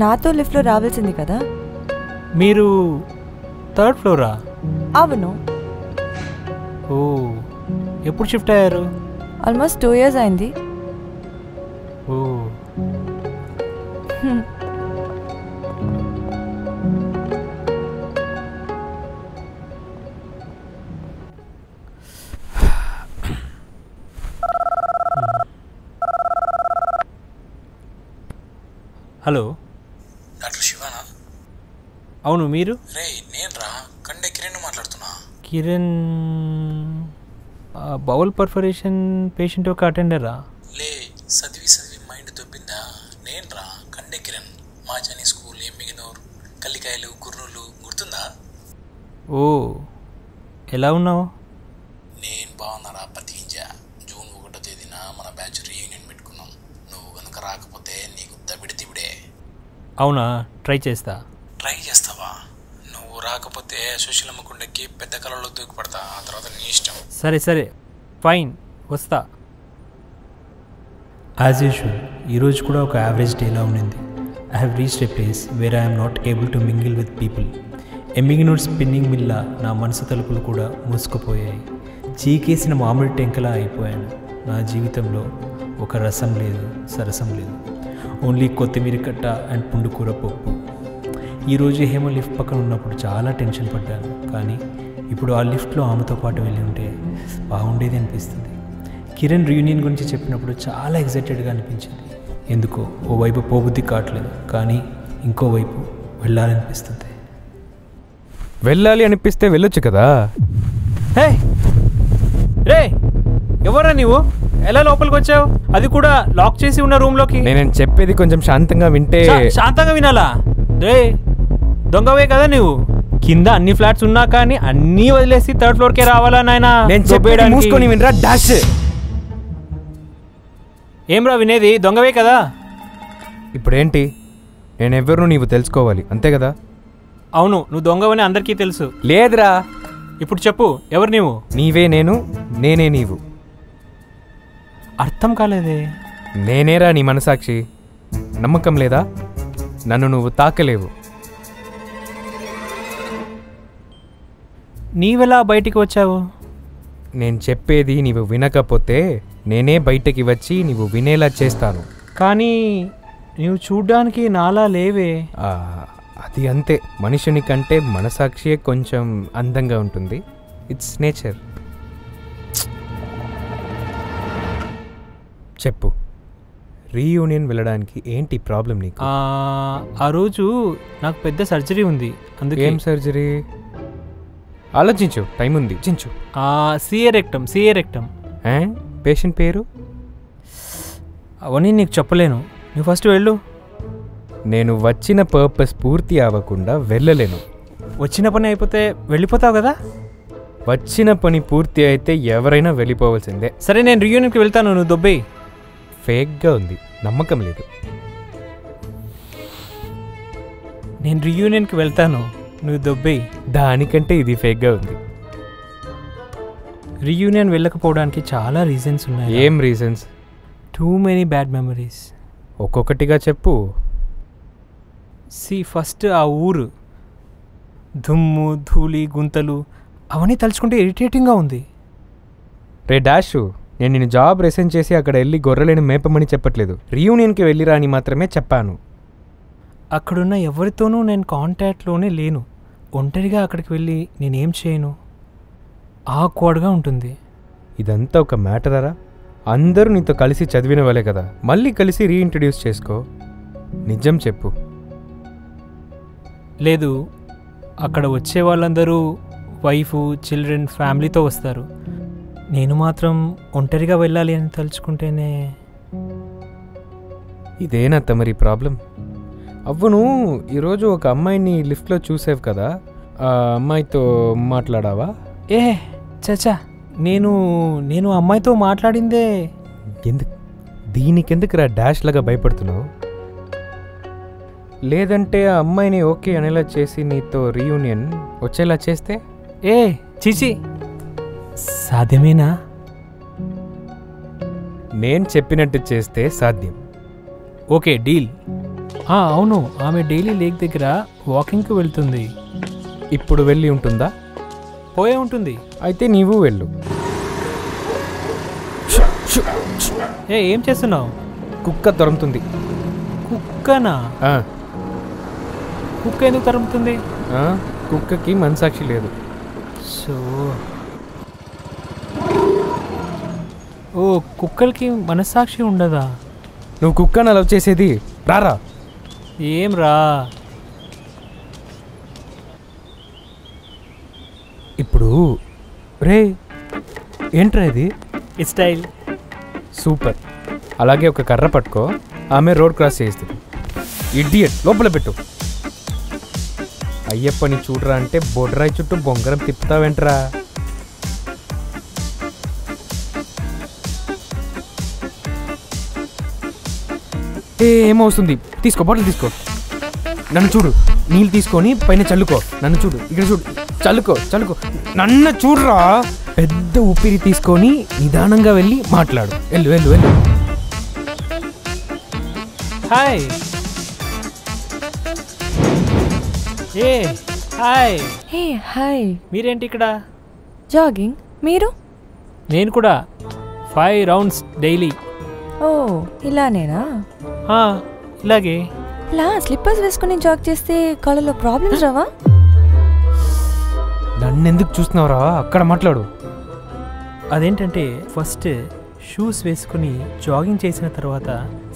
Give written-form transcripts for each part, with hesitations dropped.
నాతో లిఫ్ట్లో రావాల్సింది కదా. మీరు థర్డ్ ఫ్లోరా? అవును. ఓ, ఎప్పుడు షిఫ్ట్ అయ్యారు? ఆల్మోస్ట్ 2 years అయింది. ఓ, హలో డాక్టర్ శివానా? అవును, మీరు? రే నేను రా, కండే కిరణ్ మాట్లాడుతున్నా. కిరణ్ బౌల్ పర్ఫరేషన్ పేషెంట్ ఒక అటెండరా? లే, చదివి మైండ్ దొబ్బిందా? నేను రా, కండే కిరణ్. మాజాని స్కూల్, ఎమ్మిగినూరు, కల్లికాయలు, గుర్రులు గుర్తుందా? ఓ, ఎలా ఉన్నావు? నేను బాగున్నారా పతికించా. జూన్ 1వ తేదీన మన బ్యాచ్ రీయూనియన్ పెట్టుకున్నాం. నువ్వు కనుక రాకపోతే నీకు దబిడితివిడే. అవునా, ట్రై చేస్తా. ట్రై చేస్తావా? నువ్వు రాకపోతే సుశీలమ్మ కుండకి పెద్ద కళలో దూకిపడతా. ఆ తర్వాత నీ ఇష్టం. సరే సరే, ఫైన్, వస్తా. యాజ్ యూజువల్ ఈరోజు కూడా ఒక యావరేజ్ డేలా ఉండింది. I have reached a place where I'm not able to mingle with people. Emmiganur spinning మిల్లా నా మనసు తలుపులు కూడా మూసుకుపోయాయి. చీకేసిన మామిడి టెంకలా అయిపోయాను. నా జీవితంలో ఒక రసం లేదు, సరసం లేదు. ఓన్లీ కొత్తిమీర కట్ట అండ్ పుండుకూర పప్పు. ఈరోజు హేమ లిఫ్ట్ పక్కన ఉన్నప్పుడు చాలా టెన్షన్ పడ్డాను. కానీ ఇప్పుడు ఆ లిఫ్ట్లో ఆమెతో పాటు వెళ్ళి ఉంటే బాగుండేది అనిపిస్తుంది. కిరణ్ రీయూనియన్ గురించి చెప్పినప్పుడు చాలా ఎగ్జైటెడ్గా అనిపించింది. ఎందుకో ఓవైపు పోబుద్ధి కావట్లేదు, కానీ ఇంకోవైపు వెళ్ళాలనిపిస్తుంది. వెళ్ళాలి అనిపిస్తే వెళ్ళొచ్చు కదా. హే రే, ఎవరా నీవు? ఎలా లోపలికి వచ్చావు? అది కూడా లాక్ చేసి ఉన్న రూమ్లోకి. నేను చెప్పేది కొంచెం శాంతంగా వింటే. శాంతంగా వినాలా? రే, దొంగవే కదా నువ్వు. కింద అన్ని ఫ్లాట్స్ ఉన్నా కానీ అన్నీ వదిలేసి థర్డ్ ఫ్లోర్కే రావాలా నాయనా? నేను చెప్పేది మూసుకొని వినరా డాష్. ఏమ్రా వినేది? దొంగవే కదా. ఇప్పుడేంటి? నేనెవరు నీవు తెలుసుకోవాలి, అంతే కదా? అవును, నువ్వు దొంగవని అందరికీ తెలుసు. లేదురా. ఇప్పుడు చెప్పు, ఎవరు నీవు? నీవే నేను, నేనే నీవు. అర్థం కాలేదే. నేనేరా నీ మనసాక్షి. నమ్మకం లేదా? నన్ను నువ్వు తాకలేవు. నీవెలా బయటికి వచ్చావు? నేను చెప్పేది నీవు వినకపోతే నేనే బయటకి వచ్చి నీవు వినేలా చేస్తాను. కానీ నీవు చూడ్డానికి నాలా లేవే. అది అంతే. మనుషుని కంటే మనసాక్షియే కొంచెం అందంగా ఉంటుంది. It's nature. చెప్పు, రీయూనియన్ వెళ్ళడానికి ఏంటి ప్రాబ్లం నీకు? ఆ రోజు నాకు పెద్ద సర్జరీ ఉంది. అందుకే. ఏం సర్జరీ? ఆలోచించు, టైం ఉంది, చించు. CA rectum. పేషెంట్ పేరు? అవన్నీ నీకు చెప్పలేను, నువ్వు ఫస్ట్ వెళ్ళు. నేను వచ్చిన పర్పస్ పూర్తి అవ్వకుండా వెళ్ళలేను. వచ్చిన పని అయిపోతే వెళ్ళిపోతావు కదా. వచ్చిన పని పూర్తి అయితే ఎవరైనా వెళ్ళిపోవాల్సిందే. సరే, నేను రీయూనియన్కి వెళ్తాను, నువ్వు దొబ్బేయి. ఫేక్గా ఉంది, నమ్మకం లేదు. నేను రీయూనియన్కి వెళ్తాను, నువ్వు దొబ్బేయి. దానికంటే ఇది ఫేక్గా ఉంది. రీయూనియన్ వెళ్ళకపోవడానికి చాలా రీజన్స్ ఉన్నాయి. ఏం reasons? Too many bad memories. ఒక్కొక్కటిగా చెప్పు. ఫస్ట్ ఆ ఊరు, దుమ్ము, ధూళి, గుంతలు, అవన్నీ తలుచుకుంటే ఇరిటేటింగ్గా ఉంది. రే డాషు, నేను నిన్ను జాబ్ రిజైన్ చేసి అక్కడ వెళ్ళి గొర్రెలను మేపమని చెప్పట్లేదు. రీయూనియన్కి వెళ్ళిరా అని మాత్రమే చెప్పాను. అక్కడున్న ఎవరితోనూ నేను కాంటాక్ట్లోనే లేను. ఒంటరిగా అక్కడికి వెళ్ళి నేనేం చేయను? ఆక్వర్డ్గా ఉంటుంది. ఇదంతా ఒక మ్యాటరా? అందరూ నీతో కలిసి చదివిన వాళ్ళే కదా, మళ్ళీ కలిసి రీఇంట్రడ్యూస్ చేసుకో. నిజం చెప్పు. లేదు, అక్కడ వచ్చే వాళ్ళందరూ వైఫ్, చిల్డ్రన్, ఫ్యామిలీతో వస్తారు. నేను మాత్రం ఒంటరిగా వెళ్ళాలి అని తలుచుకుంటేనే. ఇదేనా తమరి ప్రాబ్లం? అవ్వను ఈరోజు ఒక అమ్మాయిని లిఫ్ట్లో చూసావు కదా, ఆ అమ్మాయితో మాట్లాడావా? ఏ చచా, నేను అమ్మాయితో మాట్లాడిందే. దీనికెందుకురా డాష్ లాగా భయపడుతున్నావు? లేదంటే ఆ అమ్మాయిని ఓకే అనేలా చేసి నీతో రీయూనియన్ వచ్చేలా చేస్తే? ఏ చిచి, సాధ్యమేనా? నేను చెప్పినట్టు చేస్తే సాధ్యం. Okay deal. అవును, ఆమె డైలీ లేక్ దగ్గర వాకింగ్కి వెళ్తుంది. ఇప్పుడు వెళ్ళి ఉంటుందా? పోయే ఉంటుంది. అయితే నీవు వెళ్ళు. ఏం చేస్తున్నావు? కుక్క తరుముతుంది. కుక్కనా? కుక్క ఎందుకు తరుముతుంది? కుక్కకి మనసాక్షి లేదు. సో ఓ, కుక్కలకి మనస్సాక్షి ఉండదా? నువ్వు కుక్కను లవ్ చేసేది? రారా. ఏం రా? ఇప్పుడు రే ఏంట్రా ఇది? Style super. అలాగే ఒక కర్ర పట్టుకో, ఆమె రోడ్ క్రాస్ చేస్తుంది. ఇడియట్, లోపల పెట్టు. అయ్యప్పని చూడరా అంటే బొడ్రాయి చుట్టూ బొంగరం తిప్పుతావేంట్రా? ఏమవుతుంది? తీసుకో, బాటిల్ తీసుకో. నన్ను చూడు, నీళ్ళు తీసుకొని పైన చల్లుకో. నన్ను చూడు, ఇక్కడ చూడు, చల్లుకో. నన్ను చూడరా. పెద్ద ఊపిరి తీసుకొని నిదానంగా వెళ్ళి మాట్లాడు. వెళ్ళు. హాయ్. హాయ్. Hey hi. మీరేంటి ఇక్కడ? జాగింగ్. మీరు? నేను కూడా 5 రౌండ్స్ డైలీ. ఓ ఇలానేనా? ఇలాగే. ఇలా స్లిప్పర్స్ వేసుకుని జాగ్ చేస్తే కాళ్ళలో ప్రాబ్లమ్స్ రావా? నన్ను ఎందుకు చూస్తున్నావురా? అక్కడ మాట్లాడు. అదేంటంటే ఫస్ట్ షూస్ వేసుకుని జాగింగ్ చేసిన తర్వాత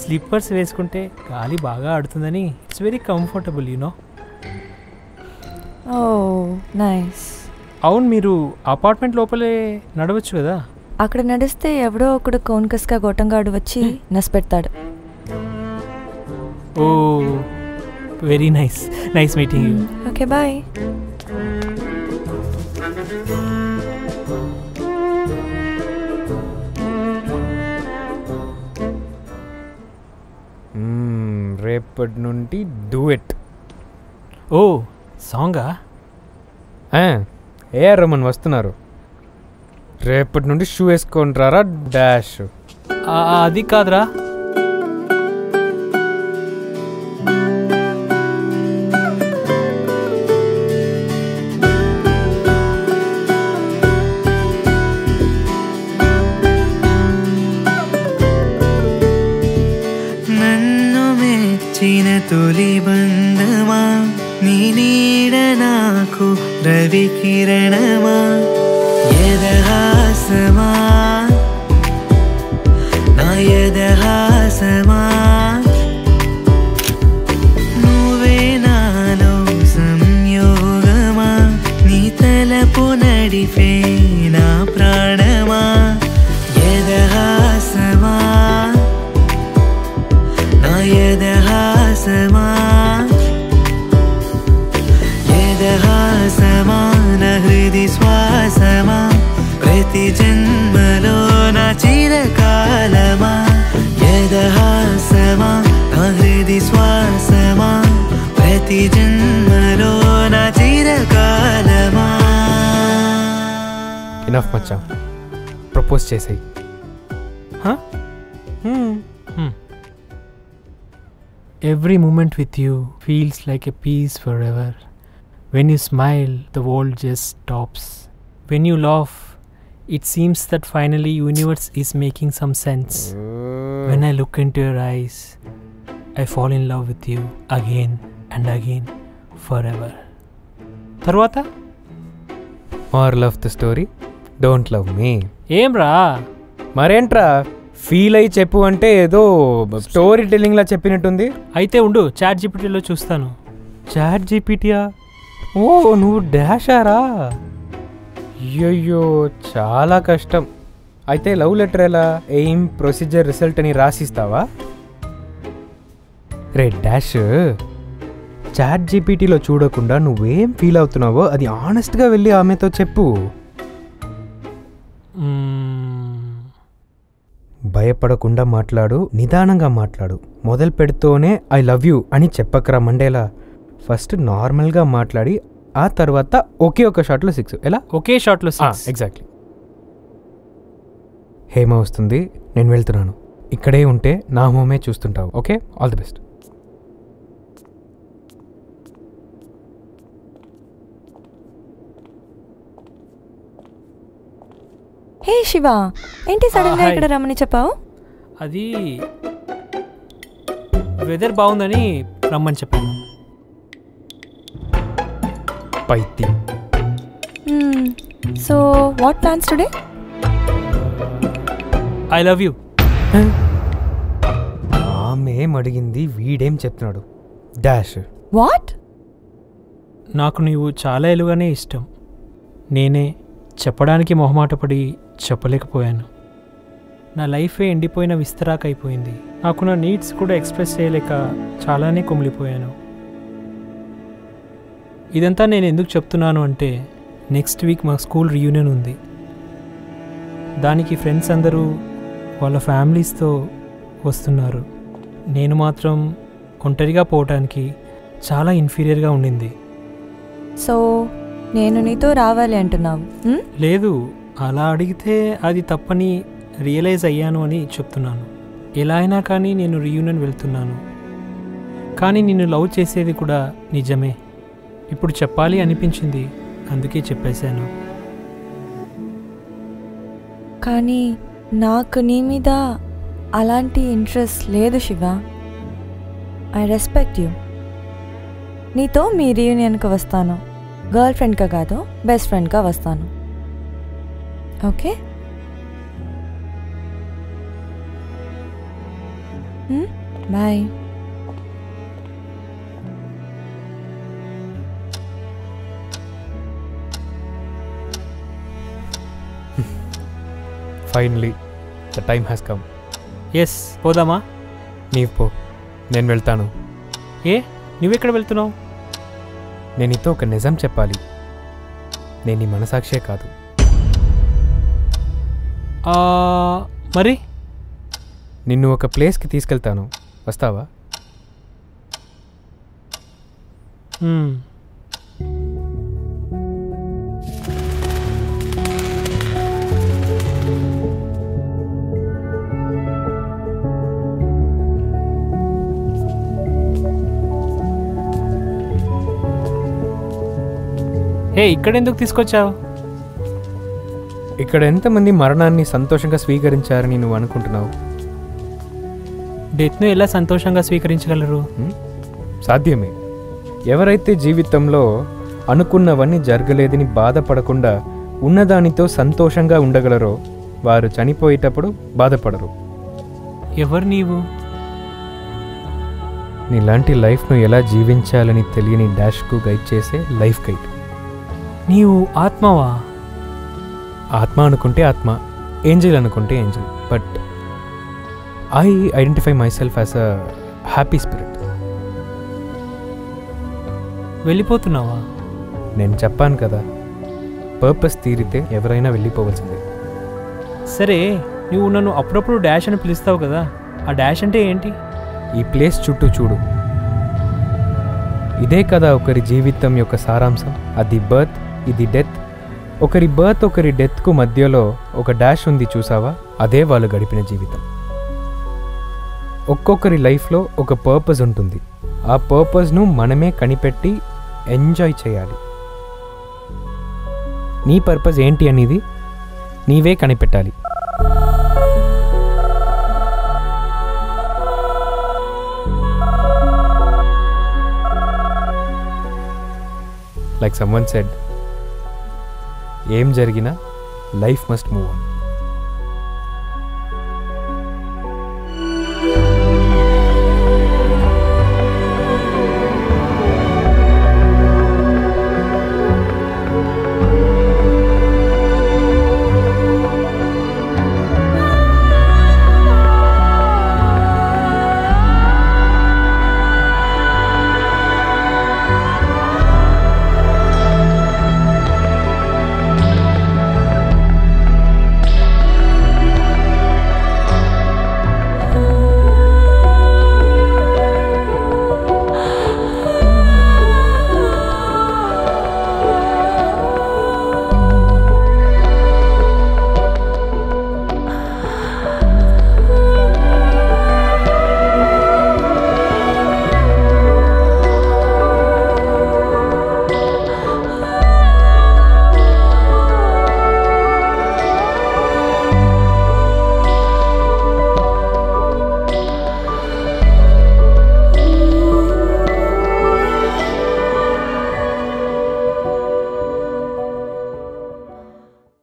స్లిప్పర్స్ వేసుకుంటే గాలి బాగా ఆడుతుందని. It's very comfortable you know. Oh nice. అవును, మీరు అపార్ట్మెంట్ లోపలే నడవచ్చు కదా? అక్కడ నడిస్తే ఎవడో ఒకడు కోన్కస్గా గొట్టంగాడు వచ్చి నష్టపెడతాడు. Oh very nice meeting you. Okay bye. రేపటి నుండి డూయట్. ఓ సాంగా? ఏఆర్ రెహమాన్ వస్తున్నారు. రేపటి నుండి షూ వేసుకొని రారా. డాష్. అది కాదురా. నన్ను మెచ్చిన తొలి బంధమా, నీ నీడ నాకు రవి కిరణమా, యదహాసమా నా యదహాసమా, నువ్వే నాలో సంయోగమా, నీ తలపు నడిపే నా ప్రాణమా, యదహాసమా నా యదహాసమా, యదహాసమా నా హృది శ్వాసమా, ప్రతి జన్మలో నా చిరకాలమా, యదహాసమా నా హృది శ్వాసమా, ప్రతి జన్మలో నా చిరకాలమా. ఇనఫ్ మచ్చా, ప్రపోజ్ చేసేయి. Every moment with you feels like a peace forever. When you smile, the world just stops. When you laugh, it seems that finally universe is making some sense. When I look into your eyes, I fall in love with you again and again, forever. Tarvata? More love the story, don't love me. Em ra? మరేంట్రా feel అయ్యి చెప్పు అంటే ఏదో story telling లా చెప్పినట్టుంది. అయితే ఉండు, chat జీపీటీలో చూస్తాను. Chat జీపీటీయా? ఓ నువ్వు డాషారా? అయ్యయ్యో చాలా కష్టం. అయితే లవ్ లెటర్ ఎలా, ఎయిమ్, ప్రొసీజర్, రిజల్ట్ అని రాసిస్తావా? రే డాష్, చాట్ జీపీటీలో చూడకుండా నువ్వేం ఫీల్ అవుతున్నావో అది ఆనెస్ట్గా వెళ్ళి ఆమెతో చెప్పు. భయపడకుండా మాట్లాడు, నిదానంగా మాట్లాడు. మొదలు పెడుతూనే ఐ లవ్ యూ అని చెప్పకరా మండేలా. ఫస్ట్ నార్మల్గా మాట్లాడి ఆ తర్వాత ఒకే ఒక షాట్లో 6. ఎలా? ఒకే షాట్లో 6. ఎగ్జాక్ట్లీ. హేమ వస్తుంది, నేను వెళ్తున్నాను. ఇక్కడే ఉంటే నా హోమే చూస్తుంటావు. Okay, all the best. Hey Shiva, ఏంటి సడన్గా ఇక్కడ రమ్మని చెప్పావు? అది వెదర్ బాగుందని రమ్మని చెప్పాను. పైతి. So what plans today? I love you. ఆమె ఏం అడిగింది, వీడేం చెప్తున్నాడు? డాష్. వాట్? నాకు నీవు చాలా ఎలుగానే ఇష్టం. నేనే చెప్పడానికి మొహమాటపడి చెప్పలేకపోయాను. నా లైఫే ఎండిపోయిన విస్తరాకైపోయింది. నాకు నా నీడ్స్ కూడా ఎక్స్ప్రెస్ చేయలేక చాలానే కుమిలిపోయాను. ఇదంతా నేను ఎందుకు చెప్తున్నాను అంటే, నెక్స్ట్ వీక్ మా స్కూల్ రీయూనియన్ ఉంది. దానికి ఫ్రెండ్స్ అందరూ వాళ్ళ ఫ్యామిలీస్తో వస్తున్నారు. నేను మాత్రం ఒంటరిగా పోవటానికి చాలా ఇన్ఫీరియర్గా ఉండింది. సో నేను నీతో రావాలి అంటున్నావు? లేదు, అలా అడిగితే అది తప్పని రియలైజ్ అయ్యాను అని చెప్తున్నాను. ఎలా అయినా కానీ నేను రీయూనియన్ వెళ్తున్నాను. కానీ నిన్ను లవ్ చేసేది కూడా నిజమే. ఇప్పుడు చెప్పాలి అనిపించింది, అందుకే చెప్పేశాను. కానీ నాకు నీ మీద అలాంటి ఇంట్రెస్ట్ లేదు శివ. I respect you. నీతో మీ రీయూనియన్కి వస్తాను. గర్ల్ ఫ్రెండ్గా కాదు, బెస్ట్ ఫ్రెండ్గా వస్తాను. Okay? Bye. Finally the time has come. Yes, పోదామా? నీవు పో, నేను వెళ్తాను. ఏ, నువ్వెక్కడ వెళ్తున్నావు? నేను నీతో ఒక నిజం చెప్పాలి. నేను నీ మనసాక్షే కాదు. మరి నిన్ను ఒక ప్లేస్కి తీసుకెళ్తాను, వస్తావా? ఏ, ఇక్కడెందుకు తీసుకొచ్చావు? ఇక్కడ ఎంతమంది మరణాన్ని సంతోషంగా స్వీకరించారని నువ్వు అనుకుంటున్నావు? డెత్ను ఎలా సంతోషంగా స్వీకరించగలరు? సాధ్యమే. ఎవరైతే జీవితంలో అనుకున్నవన్నీ జరగలేదని బాధపడకుండా ఉన్నదానితో సంతోషంగా ఉండగలరో వారు చనిపోయేటప్పుడు బాధపడరు. ఎవరు నీవు? నీలాంటి లైఫ్ను ఎలా జీవించాలని తెలియని డాష్కు గైడ్ చేసే లైఫ్ గైడ్. నీవు ఆత్మవా? ఆత్మ అనుకుంటే ఆత్మ, ఏంజల్ అనుకుంటే angel. But I identify myself as a happy spirit. వెళ్ళిపోతున్నావా? నేను చెప్పాను కదా, పర్పస్ తీరితే ఎవరైనా వెళ్ళిపోవలసిందే. సరే, నువ్వు నన్ను అప్పుడప్పుడు డాష్ అని పిలుస్తావు కదా, ఆ డాష్ అంటే ఏంటి? ఈ ప్లేస్ చుట్టూ చూడు. ఇదే కదా ఒకరి జీవితం యొక్క సారాంశం. అది బర్త్, ఇది డెత్. ఒకరి బర్త్, ఒకరి డెత్కు మధ్యలో ఒక డాష్ ఉంది, చూసావా? అదే వాళ్ళు గడిపిన జీవితం. ఒక్కొక్కరి లైఫ్లో ఒక పర్పస్ ఉంటుంది. ఆ పర్పస్ను మనమే కనిపెట్టి ఎంజాయ్ చేయాలి. నీ పర్పస్ ఏంటి అనేది నీవే కనిపెట్టాలి. Like someone said, ఏం జరిగినా లైఫ్ మస్ట్ మూవ్ ఆన్.